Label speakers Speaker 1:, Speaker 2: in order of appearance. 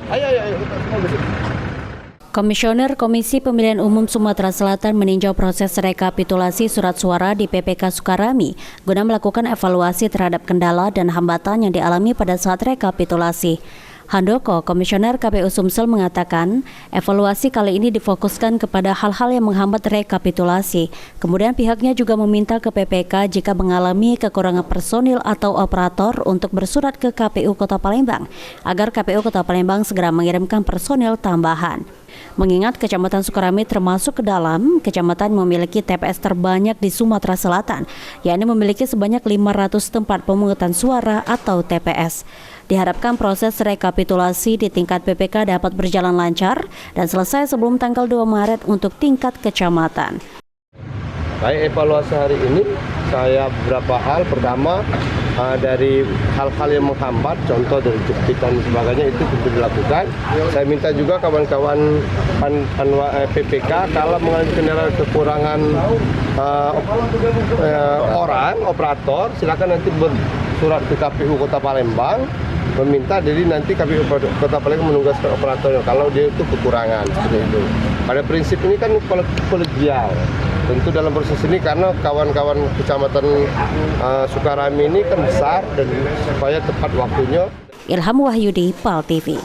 Speaker 1: Ayo.
Speaker 2: Komisioner Komisi Pemilihan Umum Sumatera Selatan meninjau proses rekapitulasi surat suara di PPK Sukarami guna melakukan evaluasi terhadap kendala dan hambatan yang dialami pada saat rekapitulasi. Handoko, Komisioner KPU Sumsel mengatakan, evaluasi kali ini difokuskan kepada hal-hal yang menghambat rekapitulasi. Kemudian pihaknya juga meminta ke PPK jika mengalami kekurangan personil atau operator untuk bersurat ke KPU Kota Palembang, agar KPU Kota Palembang segera mengirimkan personil tambahan. Mengingat Kecamatan Sukarami termasuk ke dalam kecamatan memiliki TPS terbanyak di Sumatera Selatan, yakni memiliki sebanyak 500 tempat pemungutan suara atau TPS. Diharapkan proses rekapitulasi di tingkat PPK dapat berjalan lancar dan selesai sebelum tanggal 2 Maret untuk tingkat kecamatan.
Speaker 1: Baik, evaluasi hari ini saya beberapa hal. Pertama, dari hal-hal yang menghambat, contoh dari jempitan dan sebagainya itu tentu dilakukan. Saya minta juga kawan-kawan PPK kalau mengalami kendala kekurangan orang, operator, silakan nanti bersurat ke KPU Kota Palembang meminta, jadi nanti KPU Kota Palembang menugaskan operatornya kalau dia itu kekurangan seperti itu. Pada prinsip ini kan kolegial. Tentu dalam proses ini karena kawan-kawan Kecamatan Sukarami ini kan besar dan supaya tepat waktunya.
Speaker 2: Ilham Wahyudi, PAL TV.